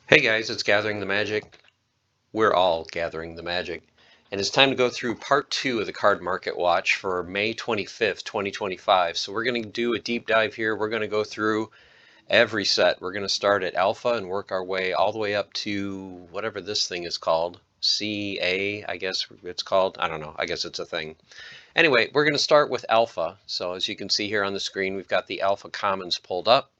Hey guys, it's Gathering the Magic. We're all gathering the magic. And it's time to go through part 2 of the card market watch for May 25th, 2025. So we're going to do a deep dive here. We're going to go through every set. We're going to start at alpha and work our way all the way up to whatever this thing is called. CA, I guess it's called. I don't know. I guess it's a thing. Anyway, we're going to start with alpha. So as you can see here on the screen, we've got the alpha commons pulled up.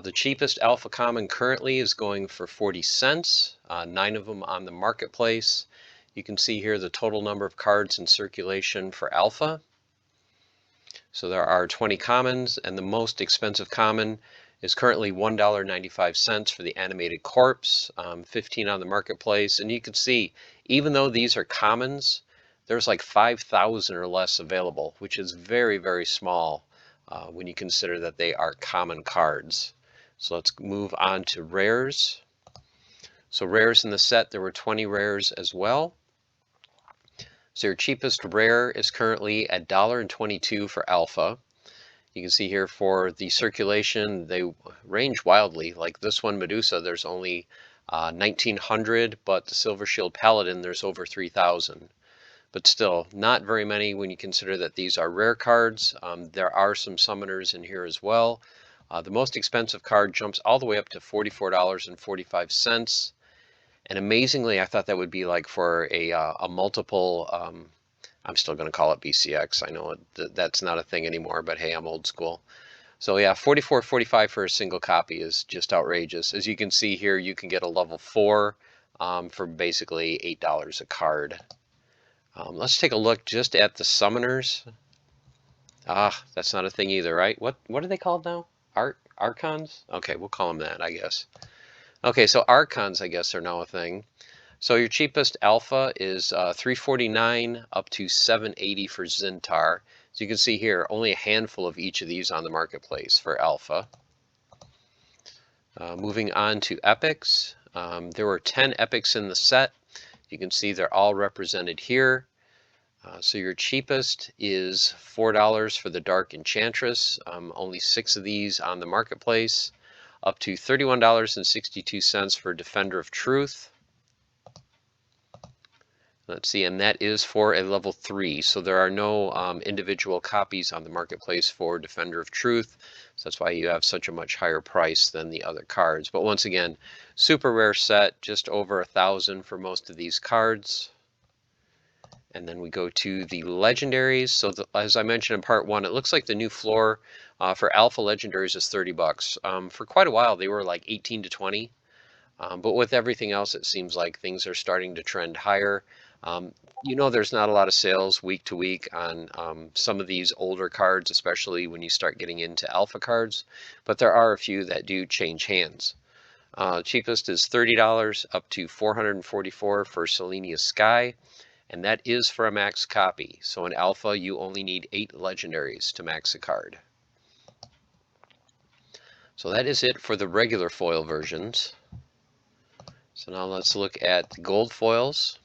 The cheapest alpha common currently is going for 40 cents, 9 of them on the marketplace. You can see here the total number of cards in circulation for alpha. So there are 20 commons, and the most expensive common is currently $1.95 for the animated corpse, 15 on the marketplace. And you can see, even though these are commons, there's like 5,000 or less available, which is very, very small when you consider that they are common cards. So let's move on to rares. So rares in the set, there were 20 rares as well. So your cheapest rare is currently at $1.22 for alpha. You can see here for the circulation, they range wildly. Like this one, Medusa, there's only 1,900, but the Silver Shield Paladin, there's over 3,000. But still, not very many when you consider that these are rare cards. There are some summoners in here as well. The most expensive card jumps all the way up to $44.45. And amazingly, I thought that would be like for a multiple, I'm still going to call it BCX. I know that's not a thing anymore, but hey, I'm old school. So yeah, $44.45 for a single copy is just outrageous. As you can see here, you can get a level 4 for basically $8 a card. Let's take a look just at the summoners. That's not a thing either, right? What are they called now? Archons? Okay, we'll call them that, I guess. Okay, so Archons, I guess, are now a thing. So your cheapest alpha is $349 up to $780 for Zintar. So you can see here, only a handful of each of these on the marketplace for alpha. Moving on to epics. There were 10 epics in the set. You can see they're all represented here. So your cheapest is $4 for the Dark Enchantress, only 6 of these on the marketplace, up to $31.62 for Defender of Truth. Let's see, and that is for a level 3, so there are no individual copies on the marketplace for Defender of Truth, so that's why you have such a much higher price than the other cards. But once again, super rare set, just over 1,000 for most of these cards. And then we go to the legendaries. So as I mentioned in part 1, it looks like the new floor for alpha legendaries is 30 bucks. For quite a while, they were like 18 to 20. But with everything else, it seems like things are starting to trend higher. You know, there's not a lot of sales week to week on some of these older cards, especially when you start getting into alpha cards. But there are a few that do change hands. Cheapest is $30 up to $444 for Selenia's Sky. And that is for a max copy. So in alpha, you only need 8 legendaries to max a card. So that is it for the regular foil versions. So now let's look at the gold foils.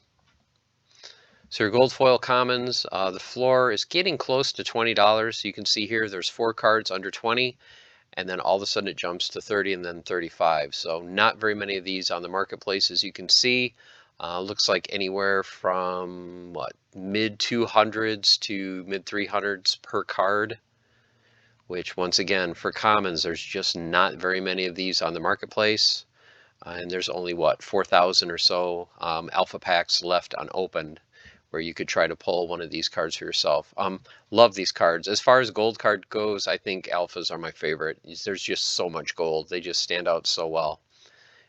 So your gold foil commons, the floor is getting close to $20. You can see here there's 4 cards under 20, and then all of a sudden it jumps to 30 and then 35. So not very many of these on the marketplace, as you can see. Looks like anywhere from mid 200s to mid 300s per card, which once again for commons there's just not very many of these on the marketplace, and there's only 4,000 or so alpha packs left unopened where you could try to pull one of these cards for yourself. Love these cards. As far as gold card goes, I think alphas are my favorite. There's just so much gold. They just stand out so well.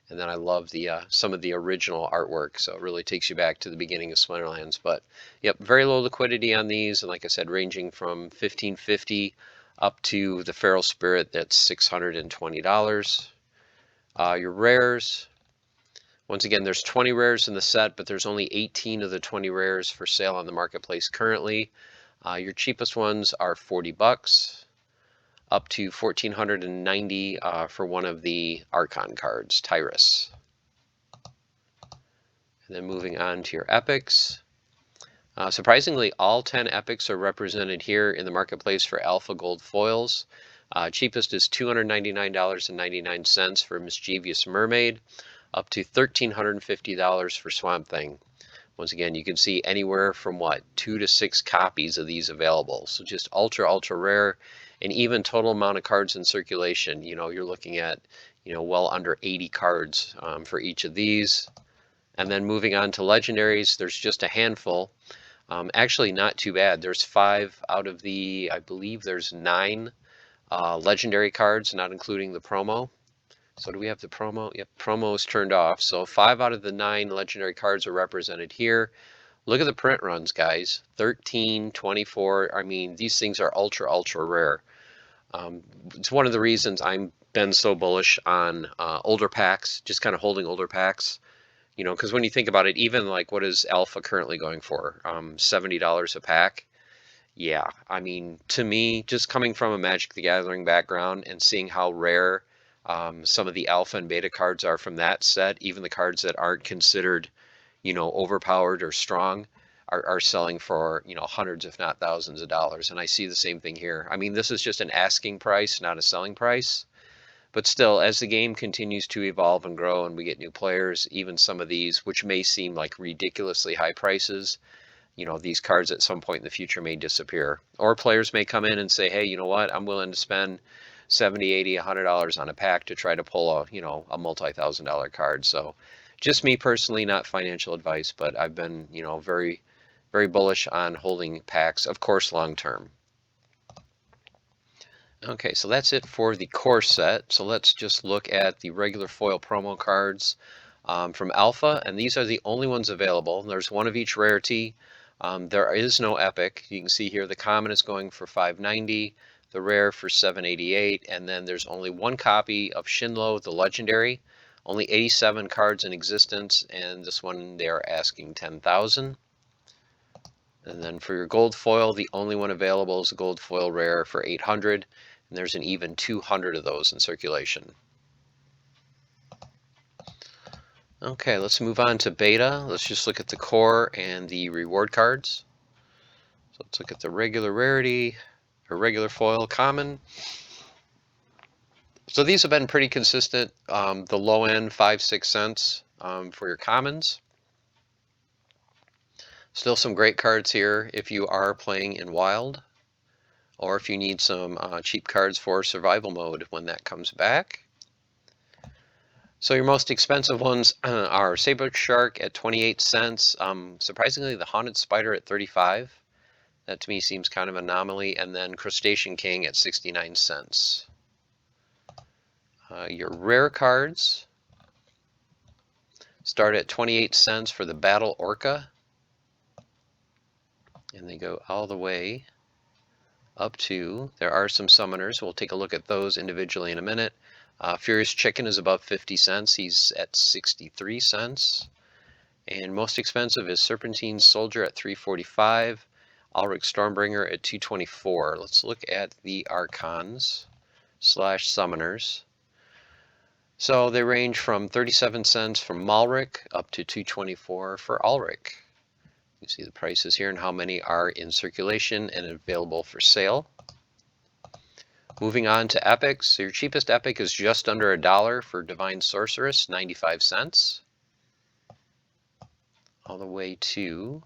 And then I love the some of the original artwork, so it really takes you back to the beginning of Splinterlands. But yep, very low liquidity on these, and like I said, ranging from $15.50 up to the Feral Spirit, that's $620. Your rares, once again, there's 20 rares in the set, but there's only 18 of the 20 rares for sale on the marketplace currently. Your cheapest ones are 40 bucks. Up to $1,490 for one of the Archon cards, Tyrus. And then moving on to your epics. Surprisingly, all 10 epics are represented here in the marketplace for alpha gold foils. Cheapest is $299.99 for Mischievous Mermaid. up to $1,350 for Swamp Thing. Once again, you can see anywhere from what, 2 to 6 copies of these available. So just ultra, ultra rare. And even total amount of cards in circulation, you know, you're looking at, you know, well under 80 cards for each of these. And then moving on to legendaries, there's just a handful. Actually, not too bad. There's 5 out of the, I believe there's 9 legendary cards, not including the promo. So do we have the promo? Yep, promo is turned off. So 5 out of the 9 legendary cards are represented here. Look at the print runs, guys. 13, 24. I mean, these things are ultra, ultra rare. It's one of the reasons I've been so bullish on older packs, just kind of holding older packs. You know, because when you think about it, even like what is Alpha currently going for? $70 a pack. Yeah, I mean, to me, just coming from a Magic the Gathering background and seeing how rare some of the alpha and beta cards are from that set, even the cards that aren't considered, you know, overpowered or strong, are selling for, you know, hundreds if not thousands of dollars. And I see the same thing here. I mean, this is just an asking price, not a selling price. But still, as the game continues to evolve and grow and we get new players, even some of these, which may seem like ridiculously high prices, you know, these cards at some point in the future may disappear. Or players may come in and say, hey, you know what, I'm willing to spend $70, $80, $100 on a pack to try to pull a, you know, a multi-$1,000 card. So just me personally, not financial advice, but I've been, you know, very, very bullish on holding packs, of course, long term. Okay, so that's it for the core set. So let's just look at the regular foil promo cards from Alpha, and these are the only ones available. There's one of each rarity. There is no epic. You can see here the common is going for $5.90, the rare for $7.88, and then there's only one copy of Shinlo, the legendary. Only 87 cards in existence, and this one they are asking $10,000. And then for your gold foil, the only one available is the gold foil rare for $800, and there's an even 200 of those in circulation. Okay, let's move on to beta. Let's just look at the core and the reward cards. So let's look at the regular rarity, or regular foil common. So these have been pretty consistent. The low end, 5-6 cents for your commons. Still some great cards here if you are playing in Wild, or if you need some cheap cards for survival mode when that comes back. So your most expensive ones are Saber Shark at 28 cents. Surprisingly, the Haunted Spider at 35. That to me seems kind of an anomaly. And then Crustacean King at 69 cents. Your rare cards start at 28 cents for the Battle Orca. And they go all the way up to, there are some summoners. We'll take a look at those individually in a minute. Furious Chicken is above 50 cents. He's at 63 cents. And most expensive is Serpentine Soldier at 345. Alric Stormbringer at 224. Let's look at the Archons / Summoners. So they range from 37 cents from Malric up to 224 for Alric. You see the prices here and how many are in circulation and available for sale. Moving on to epics. So your cheapest epic is just under $1 for Divine Sorceress, 95 cents. All the way to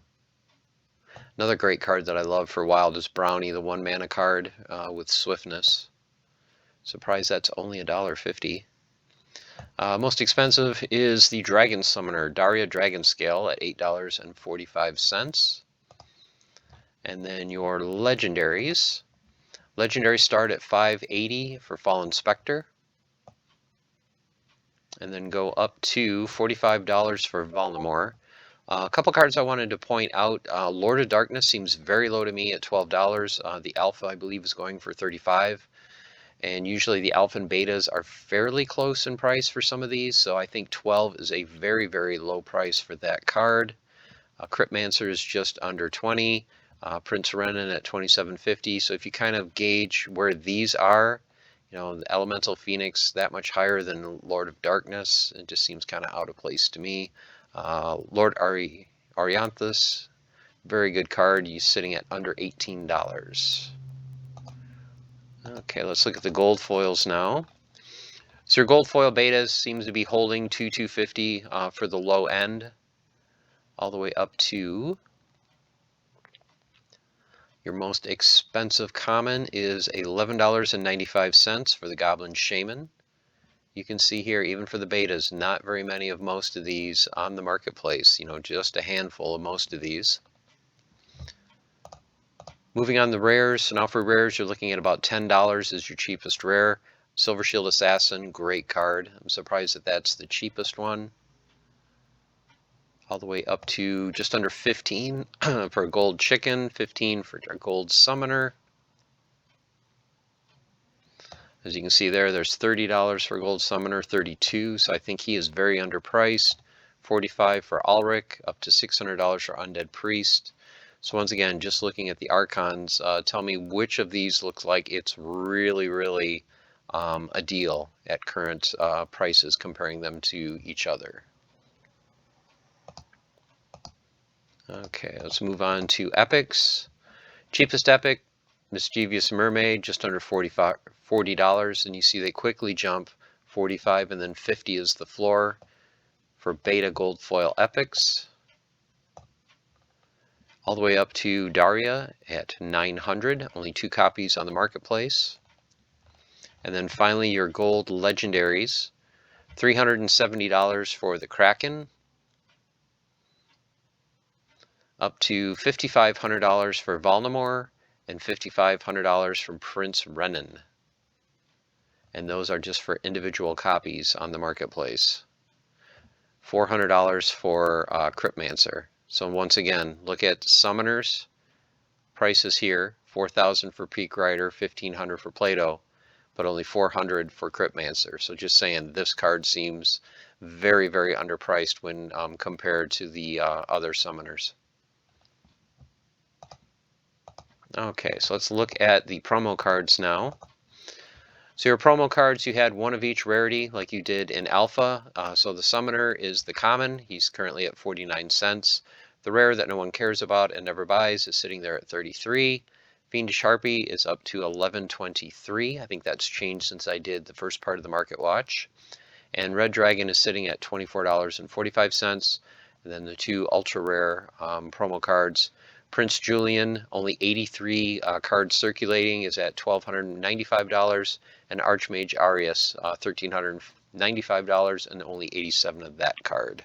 another great card that I love for Wild is Brownie, the 1 mana card with swiftness. Surprised that's only $1.50. Most expensive is the Dragon Summoner, Daria Dragonscale at $8.45. And then your legendaries. Legendaries start at $5.80 for Fallen Spectre. And then go up to $45 for Volnamore. A couple cards I wanted to point out. Lord of Darkness seems very low to me at $12. The Alpha, I believe, is going for $35. And usually the Alpha and Betas are fairly close in price for some of these. So I think 12 is a very, very low price for that card. Cryptmancer is just under 20. Prince Renan at $27.50. So if you kind of gauge where these are, you know, the Elemental Phoenix that much higher than Lord of Darkness, it just seems kind of out of place to me. Lord Arianthus, very good card. He's sitting at under $18. Okay, let's look at the gold foils now. So your gold foil betas seems to be holding 250 for the low end, all the way up to your most expensive common is $11.95 for the Goblin Shaman. You can see here, even for the betas, not very many of most of these on the marketplace, you know, just a handful of most of these. Moving on to rares, so now for rares, you're looking at about $10 is your cheapest rare. Silver Shield Assassin, great card. I'm surprised that that's the cheapest one. All the way up to just under 15 for a gold chicken, 15 for a gold summoner. As you can see there, there's $30 for gold summoner, 32, so I think he is very underpriced. 45 for Ulrich, up to $600 for undead priest. So once again, just looking at the archons, tell me which of these looks like it's really a deal at current prices, comparing them to each other. Okay, let's move on to epics. Cheapest epic, Mischievous Mermaid, just under $40, and you see they quickly jump 45 and then 50 is the floor for beta gold foil epics. All the way up to Daria at 900, only 2 copies on the marketplace. And then finally your gold legendaries, $370 for the Kraken, up to $5,500 for Voldemort, and $5,500 from Prince Renan. And those are just for individual copies on the marketplace. $400 for Cryptmancer. So once again, look at summoners prices here, $4,000 for Peak Rider, $1,500 for Plato, but only $400 for Cryptmancer. So just saying, this card seems very underpriced when compared to the other summoners. Okay, so let's look at the promo cards now. So your promo cards, you had one of each rarity like you did in Alpha. So the Summoner is the common. He's currently at 49 cents. The rare that no one cares about and never buys is sitting there at 33. Fiendish Harpy is up to 11.23. I think that's changed since I did the first part of the Market Watch. And Red Dragon is sitting at $24.45. And then the 2 ultra rare promo cards. Prince Julian, only 83 cards circulating, is at $1,295, and Archmage Arius, $1,395, and only 87 of that card.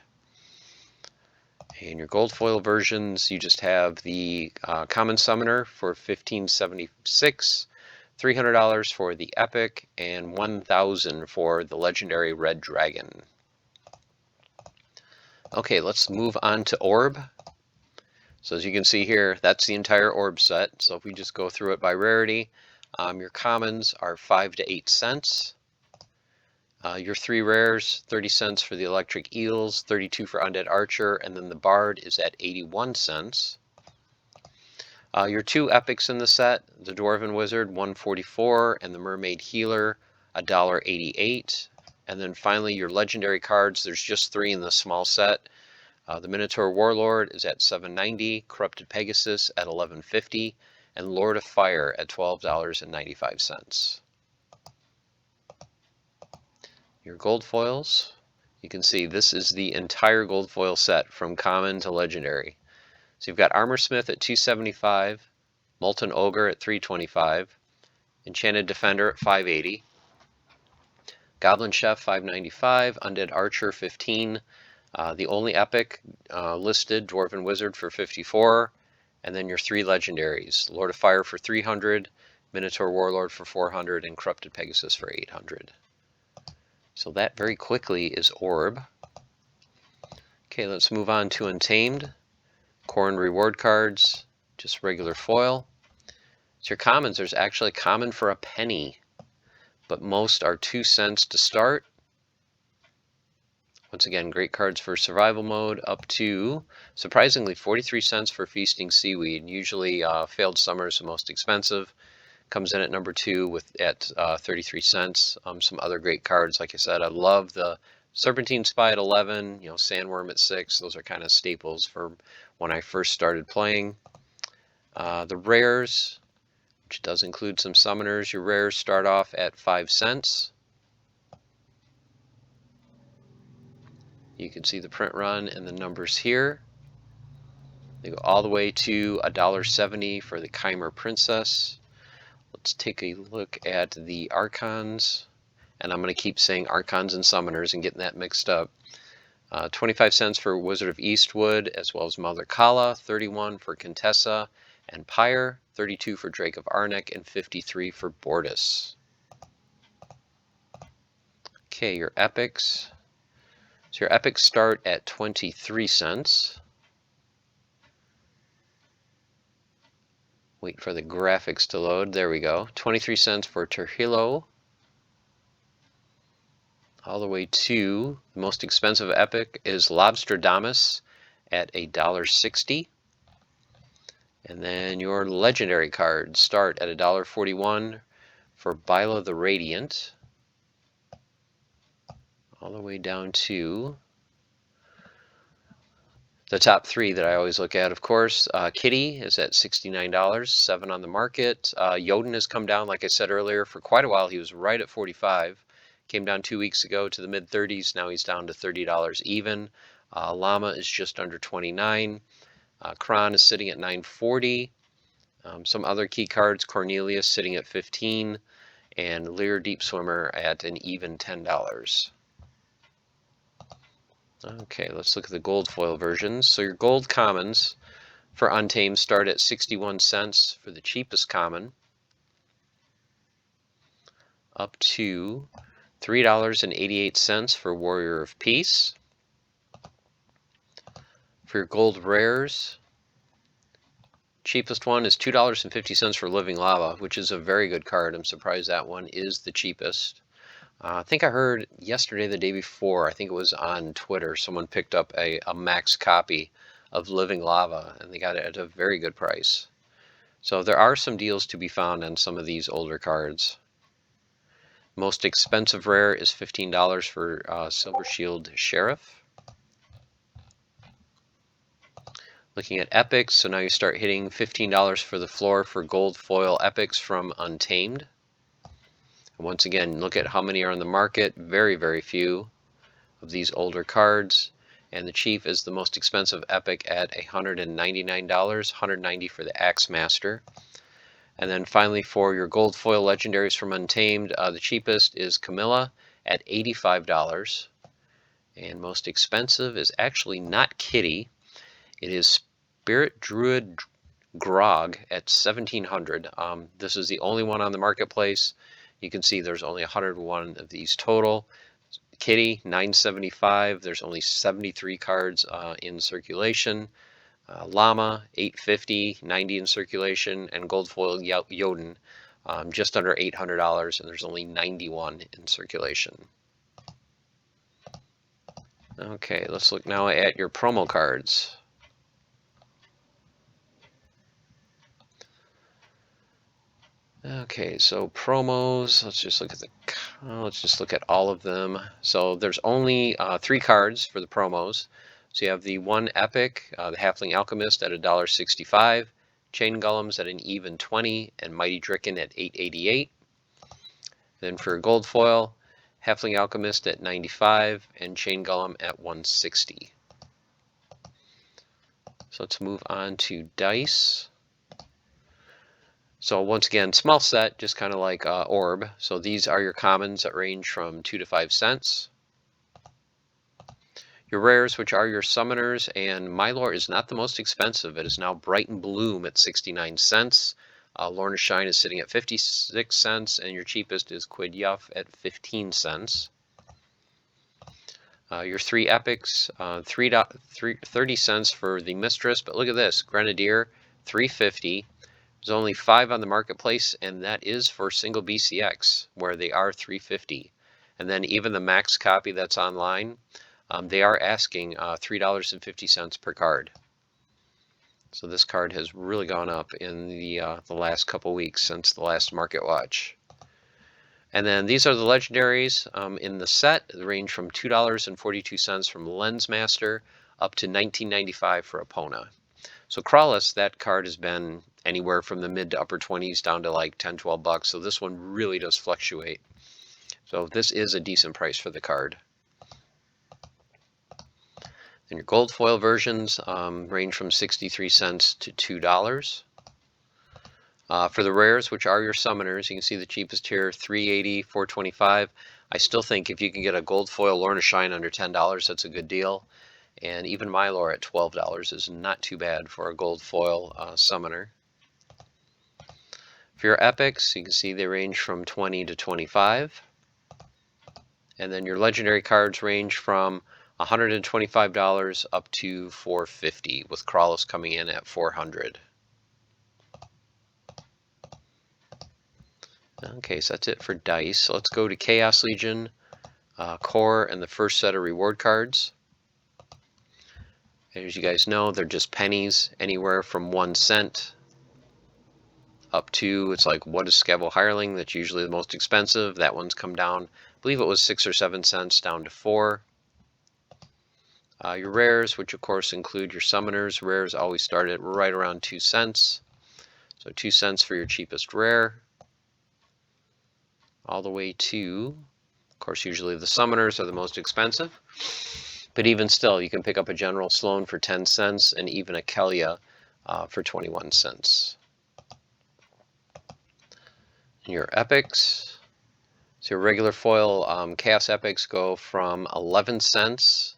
In your gold foil versions, you just have the Common Summoner for $1,576, $300 for the Epic, and $1,000 for the Legendary Red Dragon. Okay, let's move on to Orb. So as you can see here, that's the entire orb set. So if we just go through it by rarity, your commons are 5 to 8 cents. Your 3 rares, 30 cents for the Electric Eels, 32 for Undead Archer, and then the Bard is at 81 cents. Your 2 epics in the set, the Dwarven Wizard, 144, and the Mermaid Healer, $1.88. And then finally your legendary cards, there's just 3 in the small set. The Minotaur Warlord is at $7.90, Corrupted Pegasus at $11.50, and Lord of Fire at $12.95. Your gold foils, you can see this is the entire gold foil set from common to legendary. So you've got Armorsmith at $2.75, Molten Ogre at $3.25, Enchanted Defender at $5.80, Goblin Chef $5.95, Undead Archer $15. The only epic listed, Dwarven Wizard for $54, and then your 3 legendaries, Lord of Fire for $300, Minotaur Warlord for $400, and Corrupted Pegasus for $800. So that very quickly is Orb. Okay, let's move on to Untamed. Corn reward cards, just regular foil. So your commons, there's actually common for a penny, but most are 2 cents to start. Once again, great cards for survival mode, up to, surprisingly, 43 cents for Feasting Seaweed. Usually Failed Summer is the most expensive. Comes in at number 2 at 33 cents. Some other great cards, like I said, I love the Serpentine Spy at 11, Sandworm at 6. Those are kind of staples for when I first started playing. The rares, which does include some summoners, your rares start off at 5 cents. You can see the print run and the numbers here. They go all the way to $1.70 for the Chimer Princess. Let's take a look at the Archons. And I'm going to keep saying Archons and Summoners and getting that mixed up. 25 cents for Wizard of Eastwood, as well as Mother Kala, 31 for Contessa and Pyre, 32 for Drake of Arnek, and 53 for Bortus. Okay, your epics. So your epics start at 23 cents. Wait for the graphics to load. There we go. 23 cents for Terhilo. All the way to the most expensive epic is Lobsterdamus at $1.60. And then your legendary cards start at $1.41 for Byla the Radiant. All the way down to the top three that I always look at, of course. Kitty is at $69, 7 on the market. Jotun has come down, like I said earlier, for quite a while. He was right at 45. Came down 2 weeks ago to the mid-30s. Now he's down to $30 even. Llama is just under 29. Kron is sitting at 940. Some other key cards, Cornelius sitting at 15, and Lear Deep Swimmer at an even $10. Okay, let's look at the gold foil versions. So your gold commons for Untamed start at 61 cents for the cheapest common, up to $3.88 for Warrior of Peace. For your gold rares, cheapest one is $2.50 for Living Lava, which is a very good card. I'm surprised that one is the cheapest. I think I heard yesterday, the day before, I think it was on Twitter, someone picked up a max copy of Living Lava, and they got it at a very good price. So there are some deals to be found on some of these older cards. Most expensive rare is $15 for Silver Shield Sheriff. Looking at epics, so now you start hitting $15 for the floor for gold foil epics from Untamed. And once again, look at how many are on the market. Very, very few of these older cards. And the Chief is the most expensive epic at $199, $190 for the Axe Master. And then finally, for your gold foil legendaries from Untamed, the cheapest is Camilla at $85. And most expensive is actually not Kitty. It is Spirit Druid Grog at $1,700. This is the only one on the marketplace. You can see there's only 101 of these total. Kitty, $975. There's only 73 cards in circulation. Llama, $850, 90 in circulation, and gold foil Jotun, just under $800, and there's only 91 in circulation. Okay, let's look now at your promo cards. Okay, so promos. Let's just look at all of them. So there's only 3 cards for the promos. So you have the one epic, the Halfling Alchemist at $1.65, Chain Golems at an even 20, and Mighty Dricken at $8.88. Then for gold foil, Halfling Alchemist at $95 and Chain Golem at $160. So let's move on to dice. So once again, small set, just kind of like Orb. So these are your commons that range from 2 to 5 cents. Your rares, which are your summoners, and Mylor is not the most expensive. It is now Bright and Bloom at 69 cents. Lorna Shine is sitting at 56 cents, and your cheapest is Quid Yuff at 15 cents. Your 3 epics, 30 cents for the Mistress, but look at this, Grenadier, $3.50. There's only 5 on the marketplace, and that is for single BCX, where they are $3.50. And then even the max copy that's online, they are asking $3.50 per card. So this card has really gone up in the last couple weeks since the last Market Watch. And then these are the legendaries in the set. They range from $2.42 from Lensmaster up to $19.95 for Epona. So Krallis, that card has been anywhere from the mid to upper 20s down to like 10, 12 bucks. So this one really does fluctuate. So this is a decent price for the card. And your gold foil versions range from 63 cents to $2. For the rares, which are your summoners, you can see the cheapest here, $3.80, $4.25. I still think if you can get a gold foil Lorna Shine under $10, that's a good deal. And even Mylor at $12 is not too bad for a gold foil summoner. For your epics, you can see they range from 20 to 25. And then your legendary cards range from $125 up to $450, with Krallis coming in at $400. Okay, so that's it for dice. So let's go to Chaos Legion, Core, and the first set of reward cards. As you guys know, they're just pennies, anywhere from 1 cent up to, it's like, what is Scavo Hireling? That's usually the most expensive. That one's come down, I believe it was 6 or 7 cents down to 4. Your rares, which of course include your summoners, rares always start at right around 2 cents. So 2 cents for your cheapest rare. All the way to, of course, usually the summoners are the most expensive. But even still, you can pick up a General Sloan for 10 cents and even a Kelia for 21 cents. Your epics, so your regular foil Chaos epics go from 11 cents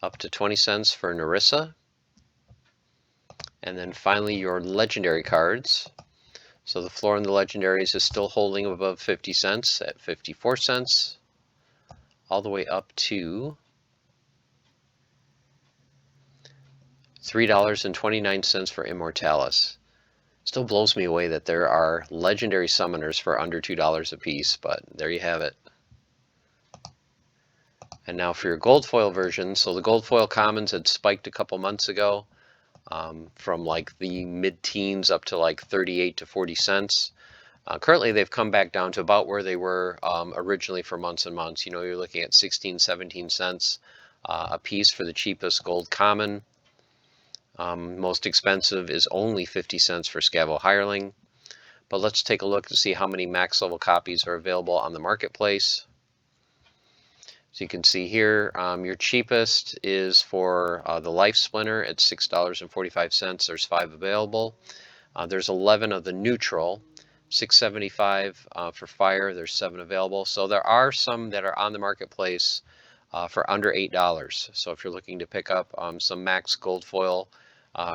up to 20 cents for Narissa. And then finally your legendary cards. So the floor in the legendaries is still holding above 50 cents at 54 cents, all the way up to $3.29 for Immortalis. Still blows me away that there are legendary summoners for under $2 a piece, but there you have it. And now for your gold foil version. So the gold foil commons had spiked a couple months ago from like the mid-teens up to like 38 to 40 cents. Currently they've come back down to about where they were originally for months and months. You know, you're looking at 16, 17 cents a piece for the cheapest gold common. Most expensive is only 50 cents for Scavo Hireling. But let's take a look to see how many max level copies are available on the marketplace. So you can see here, your cheapest is for the Life Splinter at $6.45. There's 5 available. There's 11 of the neutral, $6.75 for fire. There's 7 available. So there are some that are on the marketplace for under $8. So if you're looking to pick up some max gold foil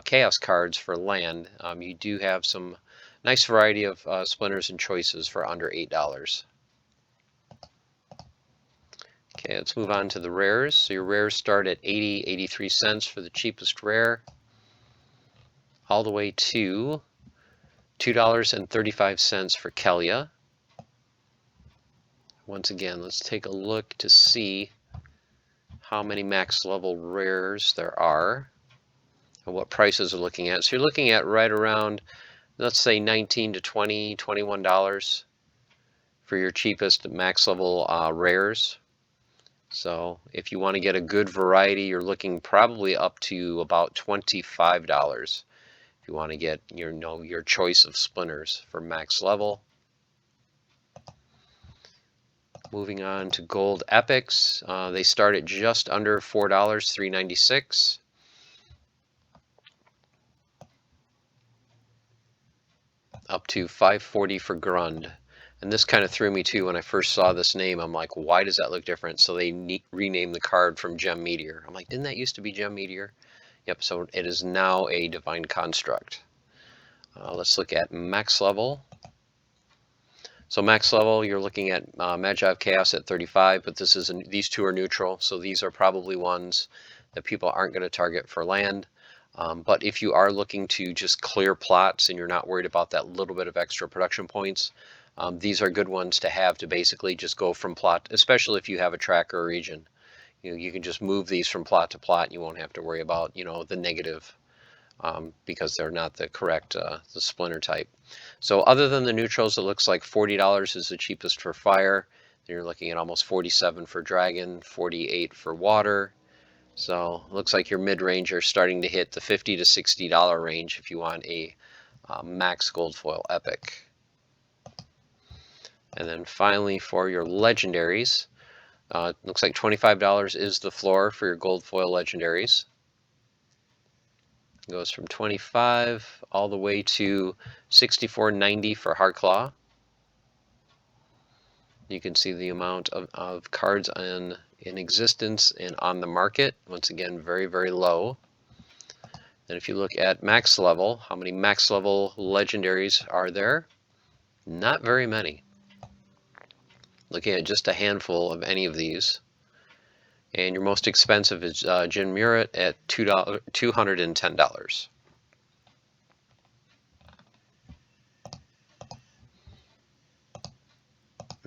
chaos cards for land, you do have some nice variety of splinters and choices for under $8. Okay, let's move on to the rares. So your rares start at 80, 83 cents for the cheapest rare, all the way to $2.35 for Kelia. Once again, let's take a look to see how many max level rares there are and what prices are looking at. So you're looking at right around, let's say $19 to $20, $21 for your cheapest max level rares. So if you want to get a good variety, you're looking probably up to about $25 if you want to get your choice of splinters for max level. Moving on to gold epics, they start at just under $4, $3.96. Up to $5.40 for Grund. And this kind of threw me too when I first saw this name. I'm like, why does that look different? So they renamed the card from Gem Meteor. I'm like, didn't that used to be Gem Meteor? Yep, so it is now a Divine Construct. Let's look at max level. So max level, you're looking at Magi of Chaos at 35, but these two are neutral, so these are probably ones that people aren't going to target for land. But if you are looking to just clear plots and you're not worried about that little bit of extra production points, these are good ones to have to basically just go from plot, especially if you have a track or a region. You can just move these from plot to plot and you won't have to worry about, the negative because they're not the correct the splinter type. So other than the neutrals, it looks like $40 is the cheapest for fire. Then you're looking at almost $47 for dragon, $48 for water. So it looks like your mid-range are starting to hit the $50 to $60 range if you want a max gold foil epic. And then finally for your legendaries, Looks like $25 is the floor for your gold foil legendaries. It goes from 25 all the way to $64.90 for Hardclaw. You can see the amount of cards in existence and on the market. Once again, very, very low. And if you look at max level, how many max level legendaries are there? Not very many. Looking at just a handful of any of these. And your most expensive is Jin Murat at $210.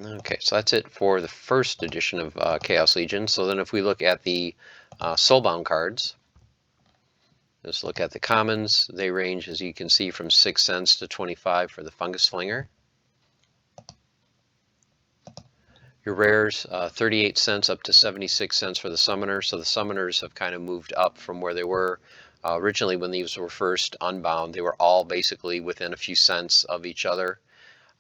Okay, so that's it for the first edition of Chaos Legion. So then if we look at the Soulbound cards, just look at the commons. They range, as you can see, from 6 cents to 25 for the Fungus Flinger. Your rares, 38 cents up to 76 cents for the Summoner. So the Summoners have kind of moved up from where they were originally when these were first unbound. They were all basically within a few cents of each other.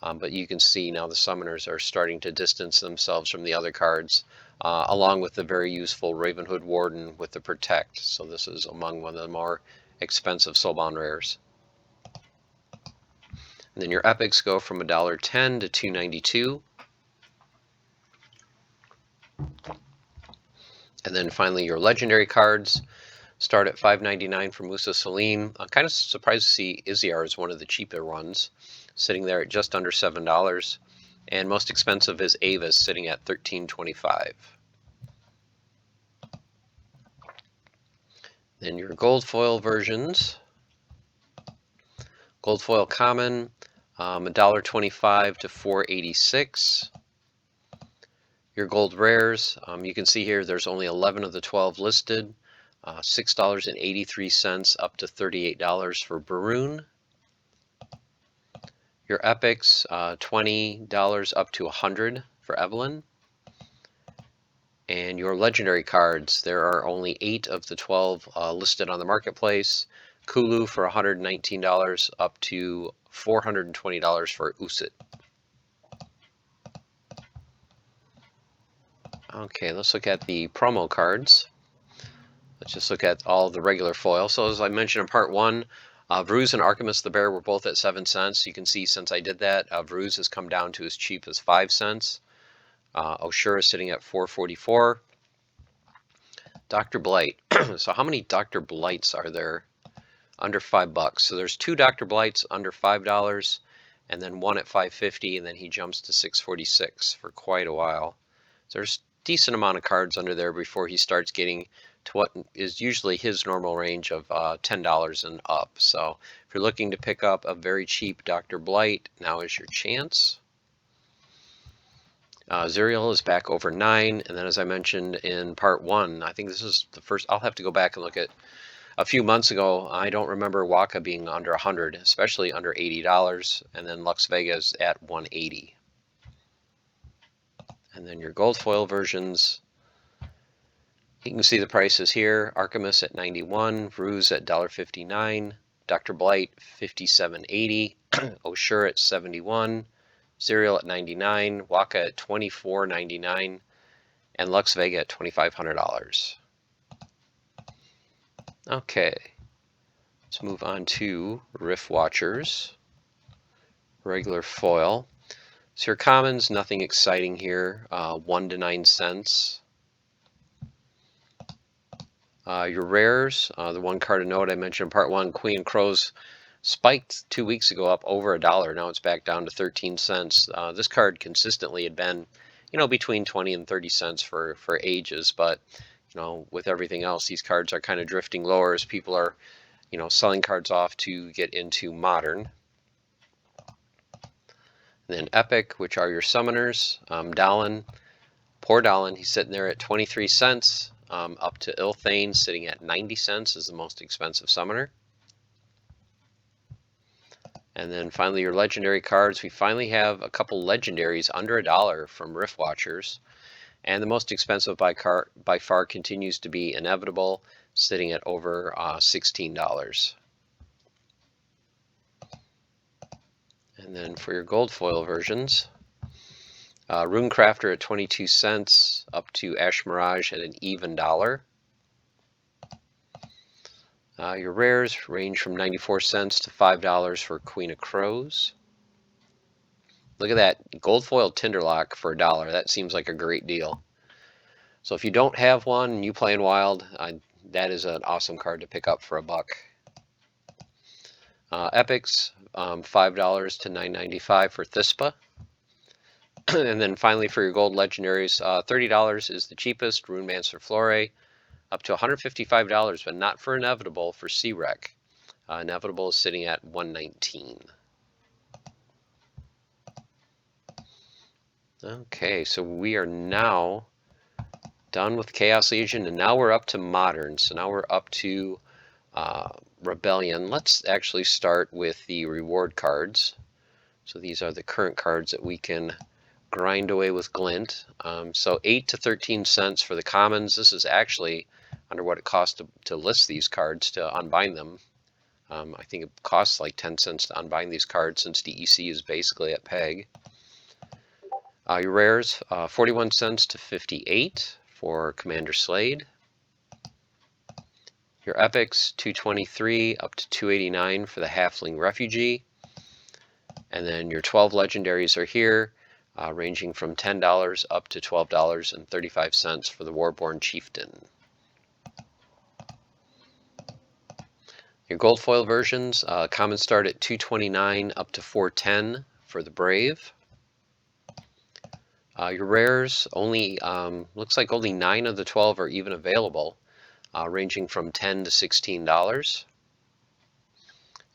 But you can see now the Summoners are starting to distance themselves from the other cards, along with the very useful Ravenhood Warden with the Protect. So this is among one of the more expensive Soulbound rares. And then your epics go from $1.10 to $2.92. And then finally your legendary cards start at $5.99 for Musa Salim. I'm kind of surprised to see Iziar is one of the cheaper ones, sitting there at just under $7. And most expensive is Avis, sitting at $13.25. Then your gold foil versions. Gold foil common, $1.25 to $4.86. Your gold rares, you can see here there's only 11 of the 12 listed. $6.83 up to $38 for Baroon. Your epics, $20 up to $100 for Evelyn. And your legendary cards, there are only 8 of the 12 listed on the marketplace. Kulu for $119 up to $420 for Usit. Okay, let's look at the promo cards. Let's just look at all the regular foil. So as I mentioned in part 1, Vruz and Archimus the Bear were both at 7 cents. You can see since I did that, Vruz has come down to as cheap as 5 cents. Oshura is sitting at $4.44. Dr. Blight. So how many Dr. Blights are there under $5? So there's 2 Dr. Blights under $5, and then one at $5.50, and then he jumps to $6.46 for quite a while. So there's a decent amount of cards under there before he starts getting to what is usually his normal range of $10 and up. So if you're looking to pick up a very cheap Dr. Blight, now is your chance. Zuriel is back over 9, and then as I mentioned in part 1, I think this is the first, I'll have to go back and look at a few months ago. I don't remember Waka being under 100, especially under $80, and then Lux Vega's at 180. And then your gold foil versions, you can see the prices here. Archimus at 91, Vruz at $1.59, Dr. Blight $57.80, Oshura at 71, Zuriel at 99, Waka at $24.99, and Lux Vega at $2,500. Okay, let's move on to Rift Watchers. Regular foil. So your commons, nothing exciting here, 1 to 9 cents. Your rares, the one card to note I mentioned in part 1, Queen and Crows, spiked 2 weeks ago up over $1. Now it's back down to 13 cents. This card consistently had been, between 20 and 30 cents for ages, but with everything else, these cards are kind of drifting lower as people are, selling cards off to get into modern. And then Epic, which are your summoners. Dallin, poor Dallin, he's sitting there at 23 cents, up to Ilthane sitting at 90 cents is the most expensive summoner. And then finally your legendary cards. We finally have a couple legendaries under $1 from Rift Watchers. And the most expensive by far continues to be Inevitable, sitting at over $16. And then for your gold foil versions, Runecrafter at 22 cents up to Ash Mirage at an even $1. Your rares range from 94 cents to $5 for Queen of Crows. Look at that gold foil Tinderlock for $1. That seems like a great deal. So if you don't have one and you play in Wild, that is an awesome card to pick up for $1. Epics, $5 to $9.95 for Thispa. And then finally for your gold legendaries, $30 is the cheapest, Runemancer Flore, up to $155, but not for Inevitable, for C-Rec. Inevitable is sitting at $119. Okay, so we are now done with Chaos Legion, and now we're up to Modern. So now we're up to Rebellion. Let's actually start with the reward cards. So these are the current cards that we can grind away with Glint. So 8 to 13 cents for the commons. This is actually under what it costs to list these cards, to unbind them. I think it costs like 10 cents to unbind these cards since DEC is basically at peg. Your rares, 41 cents to 58 for Commander Slade. Your epics, 223 up to 289 for the Halfling Refugee. And then your 12 legendaries are here, ranging from $10 up to $12.35 for the Warborn Chieftain. Your gold foil versions, common start at 229 up to 410 for the Brave. Your rares, only looks like only 9 of the 12 are even available, ranging from $10 to $16.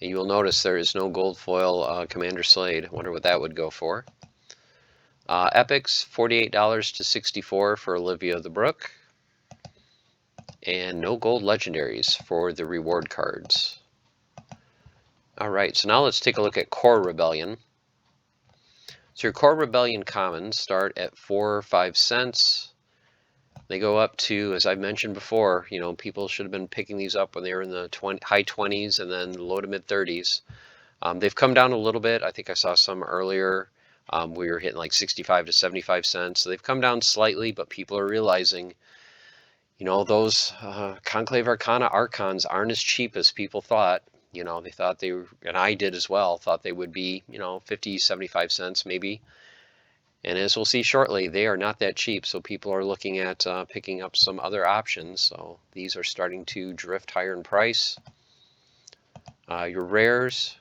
And you will notice there is no gold foil Commander Slade. I wonder what that would go for. Epics, $48 to $64 for Olivia the Brook. And no gold legendaries for the reward cards. Alright, so now let's take a look at Core Rebellion. So your Core Rebellion commons start at 4 or 5 cents. They go up to, as I've mentioned before, you know, people should have been picking these up when they were in the high 20s and then low to mid 30s. They've come down a little bit. I think I saw some earlier. We were hitting like 65 to 75 cents. So they've come down slightly, but people are realizing, you know, those Conclave Arcana Archons aren't as cheap as people thought. You know, they thought they were, and I did as well, thought they would be, you know, 50, 75 cents maybe. And as we'll see shortly, they are not that cheap. So people are looking at picking up some other options. So these are starting to drift higher in price. Your rares,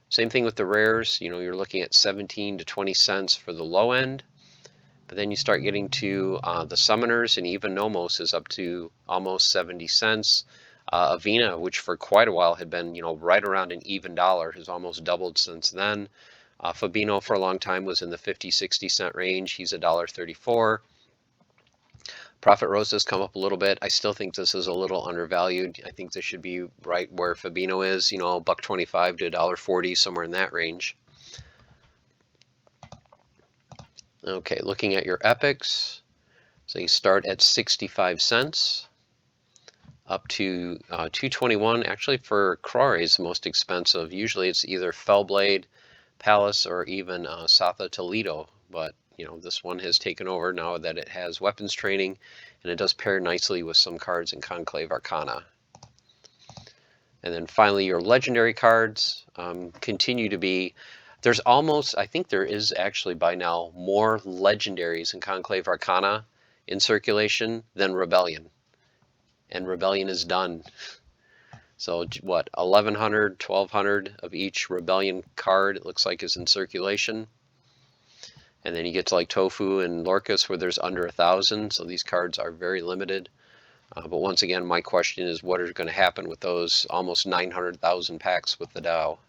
same thing with the rares. You know, you're looking at 17 to 20 cents for the low end. But then you start getting to the summoners, and even Nomos is up to almost 70 cents. Avina, which for quite a while had been, you know, right around an even $1, has almost doubled since then. Fabino for a long time was in the 50-60 cent range. He's $1.34. Prophet Rosa's come up a little bit. I still think this is a little undervalued. I think this should be right where Fabino is, you know, $1.25 to $1.40, somewhere in that range. Okay, looking at your epics. So you start at 65 cents up to 221. Actually, for Crore is the most expensive. Usually it's either Fellblade, Palace, or even Satha Toledo. But, you know, this one has taken over now that it has weapons training, and it does pair nicely with some cards in Conclave Arcana. And then finally, your legendary cards continue to be... There's almost, I think there is actually by now, more legendaries in Conclave Arcana in circulation than Rebellion. And Rebellion is done. So what, 1,100, 1,200 of each Rebellion card, it looks like, is in circulation. And then you get to like Tofu and Lorcas where there's under 1,000. So these cards are very limited. But once again, my question is, what is going to happen with those almost 900,000 packs with the Dow?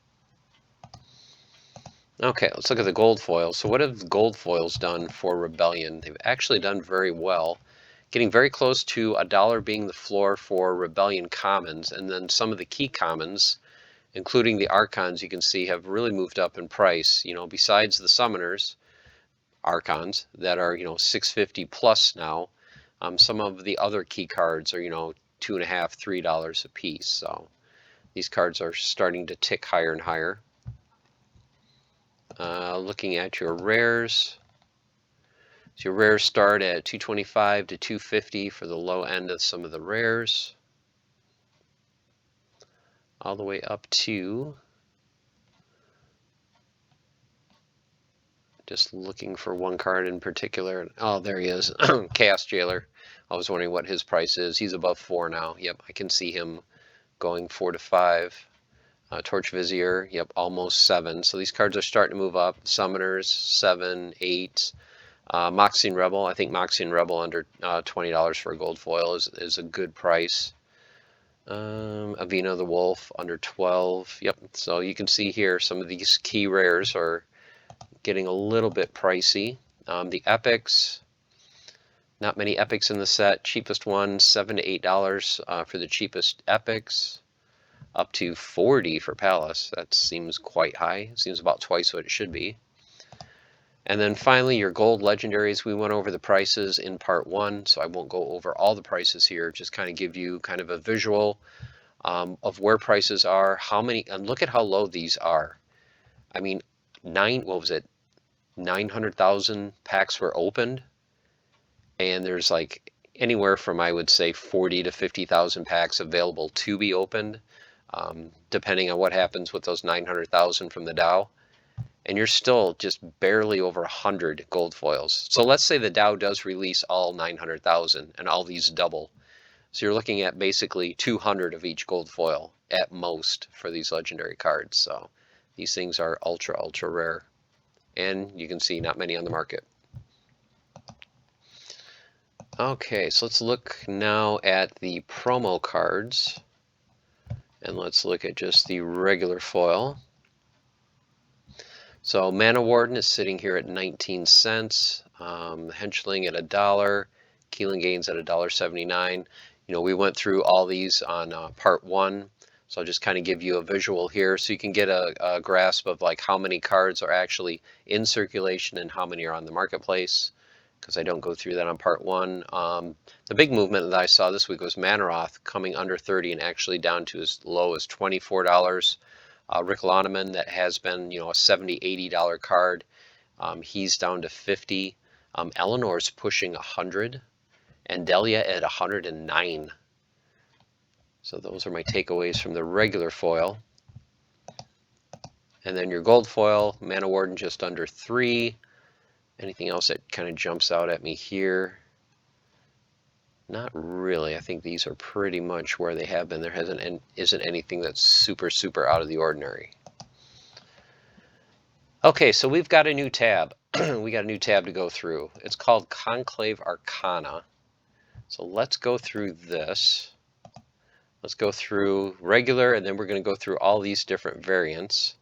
Okay, let's look at the gold foils. So what have gold foils done for Rebellion? They've actually done very well, getting very close to $1 being the floor for Rebellion commons, and then some of the key commons, including the Archons, you can see have really moved up in price. You know, besides the summoners, Archons that are, you know, $6.50 plus now, some of the other key cards are, you know, $2.50, $3 a piece. So these cards are starting to tick higher and higher. Looking at your rares, So your rares start at 225 to 250 for the low end of some of the rares, all the way up to, just looking for one card in particular. Oh, there he is. Chaos Jailer. I was wondering what his price is. He's above 4 now. Yep, I can see him going 4 to 5. Torch Vizier, yep, almost 7. So these cards are starting to move up. Summoners, 7, 8. Moxian Rebel, I think Moxian Rebel under $20 for a gold foil is a good price. Avina the Wolf under 12. Yep, so you can see here some of these key rares are getting a little bit pricey. The epics, not many epics in the set. Cheapest one, $7 to $8 for the cheapest epics. Up to 40 for Palace. That seems quite high. Seems about twice what it should be. And then finally, your gold legendaries. We went over the prices in part 1, so I won't go over all the prices here. Just kind of give you kind of a visual of where prices are, how many, and look at how low these are. I mean, 900,000 packs were opened, and there's like anywhere from, I would say, 40 to 50,000 packs available to be opened. Depending on what happens with those 900,000 from the Dow. And you're still just barely over 100 gold foils. So let's say the Dow does release all 900,000 and all these double. So you're looking at basically 200 of each gold foil at most for these legendary cards. So these things are ultra, ultra rare. And you can see not many on the market. Okay, so let's look now at the promo cards. And let's look at just the regular foil. So Mana Warden is sitting here at 19 cents. Henchling at $1. Keelan Gaines at $1.79. You know, we went through all these on part 1. So I'll just kind of give you a visual here so you can get a grasp of like how many cards are actually in circulation and how many are on the marketplace, because I don't go through that on part 1. The big movement that I saw this week was Manaroth coming under 30 and actually down to as low as $24. Rick Loneman, that has been, you know, a $70, $80 card, he's down to 50. Eleanor's pushing 100, and Delia at 109. So those are my takeaways from the regular foil. And then your gold foil, Mana Warden just under 3. Anything else that kind of jumps out at me here? Not really. I think these are pretty much where they have been. There isn't anything that's super, super out of the ordinary. Okay, so we've got a new tab. We got a new tab to go through. It's called Conclave Arcana. So let's go through this. Let's go through regular, and then we're going to go through all these different variants.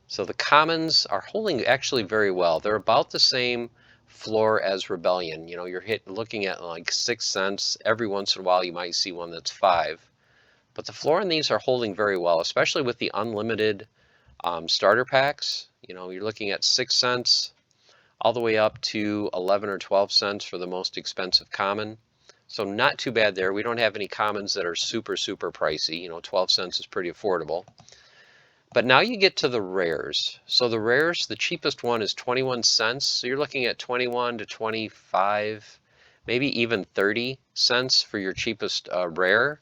So the commons are holding actually very well. They're about the same floor as Rebellion. You know, you're looking at like 6 cents. Every once in a while you might see one that's 5. But the floor on these are holding very well, especially with the unlimited starter packs. You know, you're looking at 6 cents all the way up to 11 or 12 cents for the most expensive common. So not too bad there. We don't have any commons that are super, super pricey. You know, 12 cents is pretty affordable. But now you get to the rares. So the rares, the cheapest one is 21 cents. So you're looking at 21 to 25, maybe even 30 cents for your cheapest rare.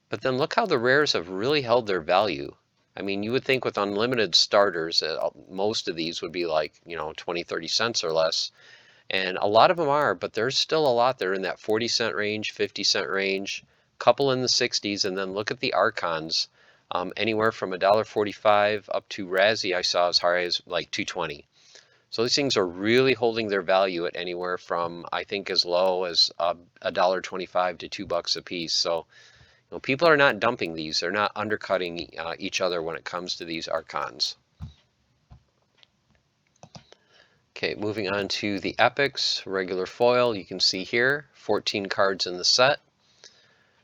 But then look how the rares have really held their value. I mean, you would think with unlimited starters, most of these would be like, you know, 20, 30 cents or less. And a lot of them are, but there's still a lot there in that 40-cent range, 50-cent range, couple in the 60s, and then look at the Archons. Anywhere from $1.45 up to Razzie I saw as high as like $2.20. So these things are really holding their value at anywhere from, I think, as low as $1.25 to $2 a piece. So, you know, people are not dumping these. They're not undercutting each other when it comes to these Archons. Okay, moving on to the Epics, regular foil. You can see here, 14 cards in the set.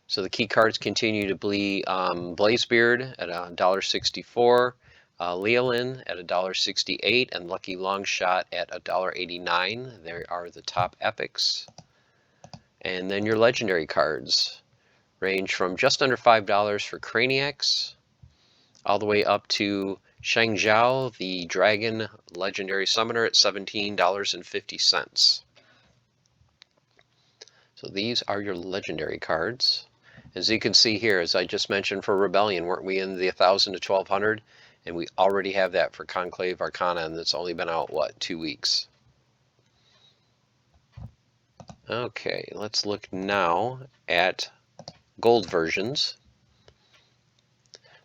So the key cards continue to be Blazebeard at $1.64, Leolin at $1.68, and Lucky Longshot at $1.89. There are the top epics. And then your legendary cards range from just under $5 for Craniacs, all the way up to Shangzhou, the Dragon Legendary Summoner at $17.50. So these are your legendary cards. As you can see here, as I just mentioned for Rebellion, weren't we in the 1,000 to 1,200? And we already have that for Conclave Arcana, and it's only been out, what, 2 weeks? Okay, let's look now at gold versions.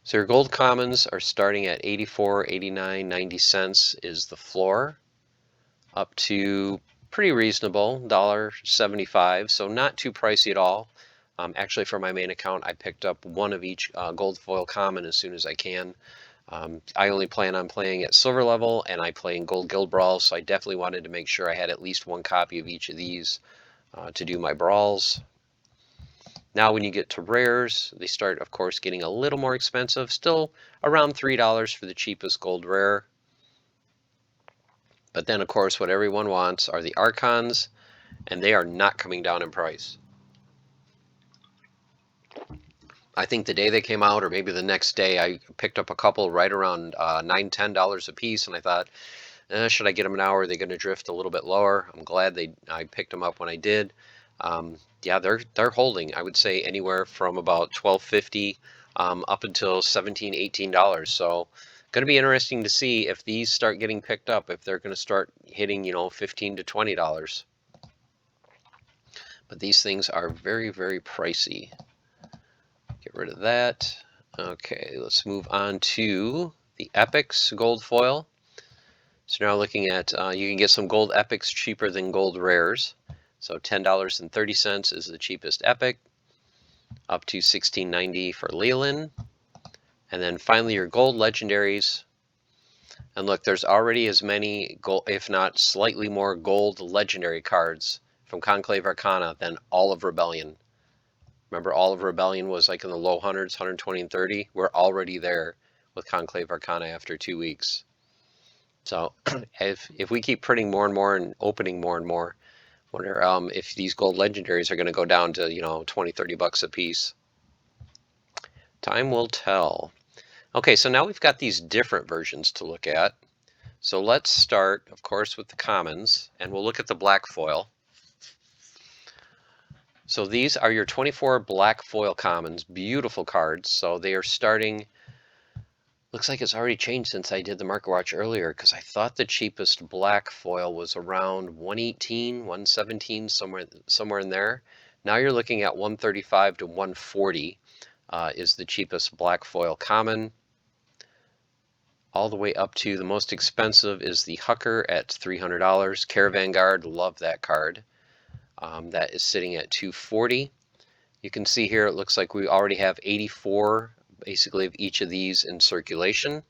So your gold commons are starting at 84, 89, 90 cents is the floor, up to pretty reasonable, $1.75, so not too pricey at all. Actually, for my main account, I picked up one of each gold foil common as soon as I can. I only plan on playing at silver level, and I play in gold guild brawls, so I definitely wanted to make sure I had at least one copy of each of these to do my brawls. Now when you get to rares, they start, of course, getting a little more expensive, still around $3 for the cheapest gold rare. But then, of course, what everyone wants are the Archons, and they are not coming down in price. I think the day they came out, or maybe the next day, I picked up a couple right around $9, $10 a piece, and I thought, should I get them now, or are they going to drift a little bit lower? I'm glad I picked them up when I did. Yeah, they're holding. I would say anywhere from about $12.50 up until $17, $18. So, going to be interesting to see if these start getting picked up. If they're going to start hitting, $15 to $20. But these things are very, very pricey. Get rid of that. Okay, let's move on to the Epics gold foil. So now looking at, you can get some gold epics cheaper than gold rares. So $10.30 is the cheapest epic, up to $16.90 for Leland. And then finally your gold legendaries. And look, there's already as many gold, if not slightly more gold legendary cards from Conclave Arcana than all of Rebellion. Remember, all of Rebellion was like in the low hundreds, 120 and 30. We're already there with Conclave Arcana after 2 weeks. So if we keep printing more and more and opening more and more, wonder if these gold legendaries are going to go down to 20, 30 bucks a piece. Time will tell. Okay, so now we've got these different versions to look at. So let's start, of course, with the commons, and we'll look at the black foil. So these are your 24 black foil commons, beautiful cards. So they are starting, looks like it's already changed since I did the market watch earlier, because I thought the cheapest black foil was around 118, 117, somewhere in there. Now you're looking at 135 to 140 is the cheapest black foil common. All the way up to the most expensive is the Hucker at $300. Caravan Guard, love that card. That is sitting at $240. You can see here it looks like we already have 84 basically of each of these in circulation.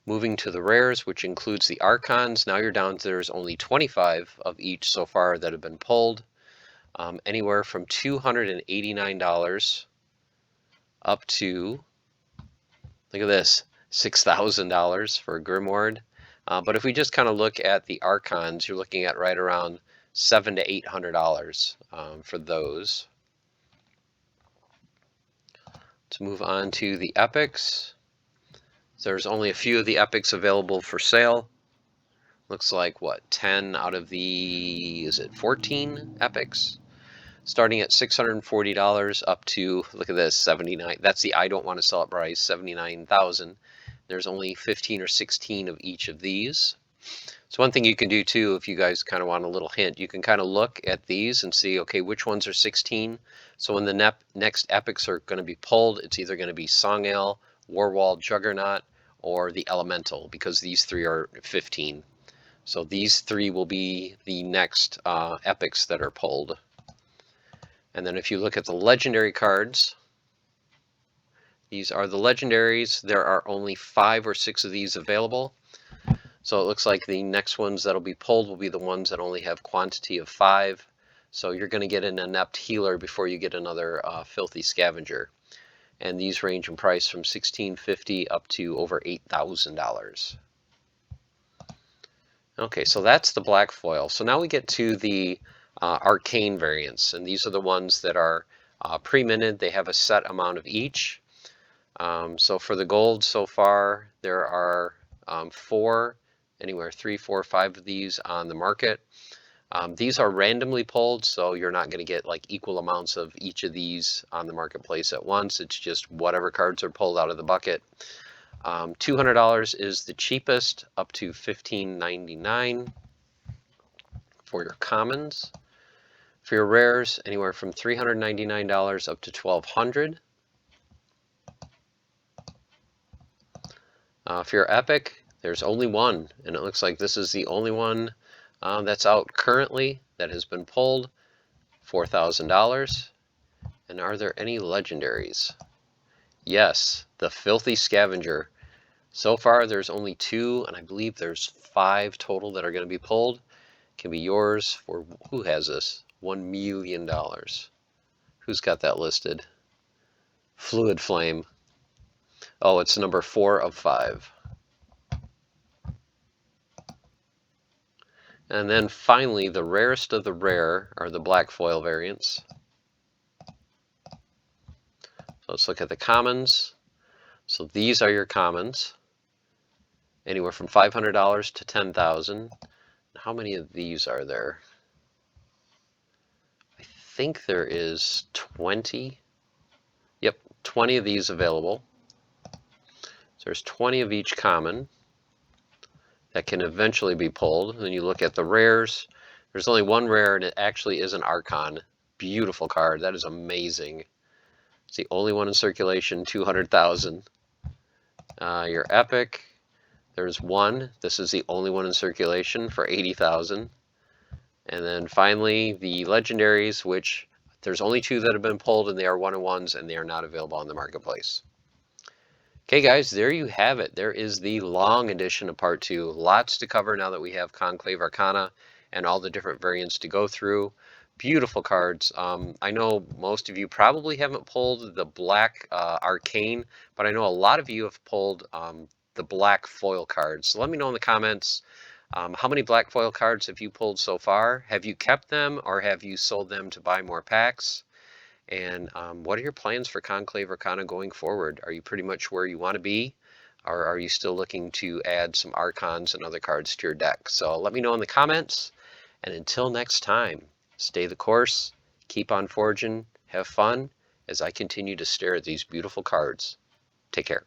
Moving to the rares, which includes the Archons, now you're down to there's only 25 of each so far that have been pulled. Anywhere from $289 up to, look at this, $6,000 for a Grimoire. But if we just kind of look at the Archons, you're looking at right around $700 to $800 for those. Let's move on to the epics. There's only a few of the epics available for sale. Looks like, what, 10 out of the, is it 14 epics? Starting at $640 up to, look at this, 79. That's the I don't want to sell it price, 79,000. There's only 15 or 16 of each of these. So one thing you can do too, if you guys kind of want a little hint, you can kind of look at these and see, okay, which ones are 16. So when the next epics are going to be pulled, it's either going to be Songale, Warwall, Juggernaut, or the Elemental, because these three are 15. So these three will be the next epics that are pulled. And then if you look at the legendary cards, these are the legendaries. There are only 5 or 6 of these available. So it looks like the next ones that'll be pulled will be the ones that only have quantity of 5. So you're going to get an inept healer before you get another filthy scavenger. And these range in price from $1,650 up to over $8,000. Okay, so that's the black foil. So now we get to the arcane variants, and these are the ones that are pre-minted. They have a set amount of each. So for the gold so far, there are 3, 4, 5 of these on the market. These are randomly pulled, so you're not going to get like equal amounts of each of these on the marketplace at once. It's just whatever cards are pulled out of the bucket. $200 is the cheapest, up to $15.99 for your commons. For your rares, anywhere from $399 up to $1,200. For your epic, there's only one, and it looks like this is the only one that's out currently that has been pulled, $4,000. And are there any legendaries? Yes, the Filthy Scavenger. So far there's only 2, and I believe there's 5 total that are going to be pulled. Can be yours for, who has this? $1 million. Who's got that listed? Fluid Flame. Oh, it's number 4 of 5. And then finally, the rarest of the rare are the black foil variants. So let's look at the commons. So these are your commons, anywhere from $500 to $10,000. How many of these are there? I think there is 20. Yep, 20 of these available. So there's 20 of each common that can eventually be pulled. And then you look at the rares. There's only one rare, and it actually is an Archon. Beautiful card. That is amazing. It's the only one in circulation, 200,000. Your epic, there's one. This is the only one in circulation for 80,000. And then finally, the legendaries, which there's only 2 that have been pulled, and they are 1-on-1s, and they are not available on the marketplace. Okay, guys, there you have it. There is the long edition of part 2. Lots to cover now that we have Conclave Arcana and all the different variants to go through. Beautiful cards. I know most of you probably haven't pulled the black arcane, but I know a lot of you have pulled the black foil cards. So let me know in the comments, how many black foil cards have you pulled so far? Have you kept them, or have you sold them to buy more packs? And what are your plans for Conclave Arcana going forward? Are you pretty much where you want to be, or are you still looking to add some Archons and other cards to your deck? So let me know in the comments, and until next time, stay the course, keep on forging, have fun as I continue to stare at these beautiful cards. Take care.